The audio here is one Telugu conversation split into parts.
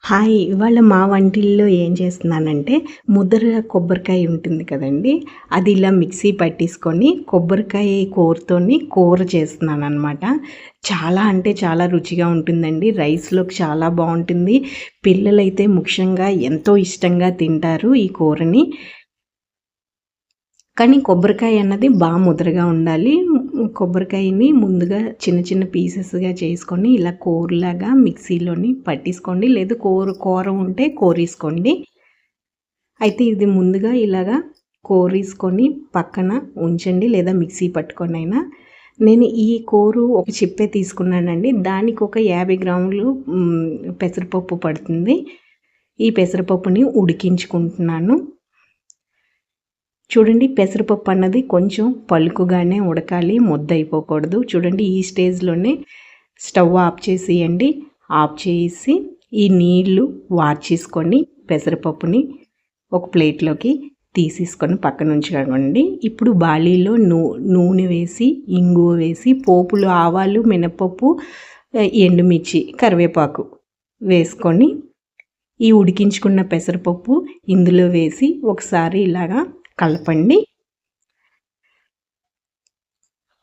హాయ్! ఇవాళ మా వంటిల్లో ఏం చేస్తున్నానంటే, ముద్దర కొబ్బరికాయ ఉంటుంది కదండీ! అది ఇలా మిక్సీ పట్టేసుకొని, కొబ్బరికాయ కూరతోని కూర చేస్తున్నాననమాట. చాలా అంటే చాలా రుచిగా ఉంటుందండి. రైస్‌లోకి చాలా బావుంటుంది. పిల్లలైతే ముఖ్యంగా ఎంతో ఇష్టంగా తింటారు ఈ కూరని. కానీ కొబ్బరికాయ అన్నది ముదరగా ఉండాలి. కొబ్బరికాయని ముందుగా చిన్న చిన్న పీసెస్‌గా చేసుకొని ఇలా కూరలాగా మిక్సీలోని పట్టేసుకోండి. లేదు కూర ఉంటే కోరేసుకోండి. అయితే ఇది ముందుగా ఇలాగా కోరేసుకొని పక్కన ఉంచండి. లేదా మిక్సీ పట్టుకొనైనా. నేను ఈ ఒక చిప్పే తీసుకున్నానండి. దానికి ఒక 50 గ్రాములు పెసరపప్పు పడుతుంది. ఈ పెసరపప్పుని ఉడికించుకుంటున్నాను. చూడండి, పెసరపప్పు అన్నది కొంచెం పలుకుగానే ఉడకాలి, ముద్ద అయిపోకూడదు. చూడండి, ఈ స్టేజ్‌లోనే స్టవ్ ఆఫ్ చేసేయండి. ఆఫ్ చేసి ఈ నీళ్లు వార్చేసుకొని పెసరపప్పుని ఒక ప్లేట్లోకి తీసేసుకొని పక్కన ఉంచుకోండి. ఇప్పుడు బాలీలో నూనె వేసి, ఇంగువ వేసి, పోపులు ఆవాలు, మినపప్పు, ఎండుమిర్చి, కరివేపాకు వేసుకొని ఈ ఉడికించుకున్న పెసరపప్పు ఇందులో వేసి ఒకసారి ఇలాగా కలపండి.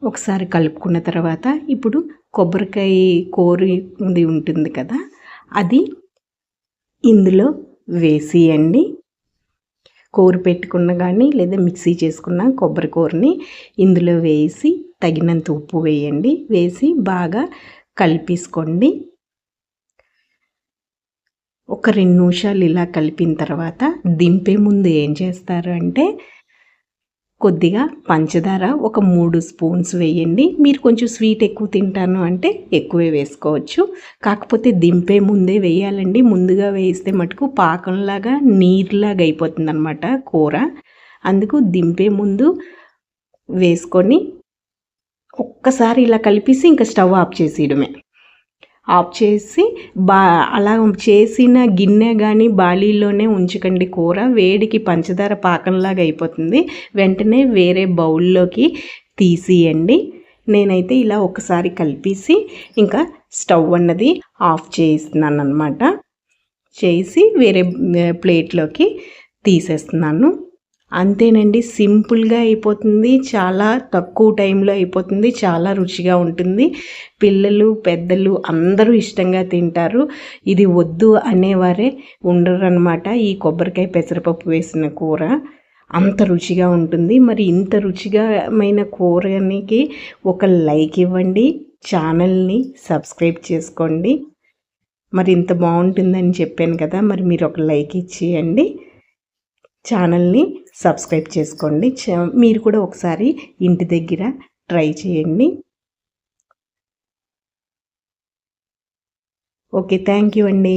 ఒకసారి కలుపుకున్న తర్వాత ఇప్పుడు కొబ్బరికాయ కోరిది ఉంటుంది కదా, అది ఇందులో వేసేయండి. కూర పెట్టుకున్న కానీ లేదా మిక్సీ చేసుకున్న కొబ్బరి కూరని ఇందులో వేసి తగినంత ఉప్పు వేయండి. వేసి బాగా కలిపేసుకోండి. ఒక 2 నిమిషాలు ఇలా కలిపిన తర్వాత దింపే ముందు ఏం చేస్తారు అంటే, కొద్దిగా పంచదార ఒక 3 స్పూన్స్ వేయండి. మీరు కొంచెం స్వీట్ ఎక్కువ తింటాను అంటే ఎక్కువే వేసుకోవచ్చు. కాకపోతే దింపే ముందే వేయాలండి. ముందుగా వేస్తే మటుకు పాకంలాగా నీరులాగా అయిపోతుందన్నమాట కూర. అందుకు దింపే ముందు వేసుకొని ఒక్కసారి ఇలా కలిపేసి ఇంకా స్టవ్ ఆఫ్ చేసేయడమే. ఆఫ్ చేసి అలా చేసిన గిన్నె కానీ బాలీలోనే ఉంచకండి. కూర వేడికి పంచదార పాకంలాగా అయిపోతుంది. వెంటనే వేరే బౌల్లోకి తీసేయండి. నేనైతే ఇలా ఒకసారి కలిపేసి ఇంకా స్టవ్ అన్నది ఆఫ్ చేస్తున్నాను అనమాట. చేసి వేరే ప్లేట్లోకి తీసేస్తున్నాను. అంతేనండి, సింపుల్గా అయిపోతుంది. చాలా తక్కువ టైంలో అయిపోతుంది. చాలా రుచిగా ఉంటుంది. పిల్లలు, పెద్దలు అందరూ ఇష్టంగా తింటారు. ఇది వద్దు అనేవారే ఉండరనమాట. ఈ కొబ్బరికాయ పెసరపప్పు వేసిన కూర అంత రుచిగా ఉంటుంది. మరి ఇంత రుచికరమైన కూరనికి ఒక లైక్ ఇవ్వండి. ఛానల్ని సబ్స్క్రైబ్ చేసుకోండి. మరి ఇంత బాగుంటుందని చెప్పాను కదా, మరి మీరు ఒక లైక్ ఇచ్చేయండి. ఛానల్ని సబ్స్క్రైబ్ చేసుకోండి. మీరు కూడా ఒకసారి ఇంటి దగ్గర ట్రై చేయండి. ఓకే, థ్యాంక్ యూ అండి.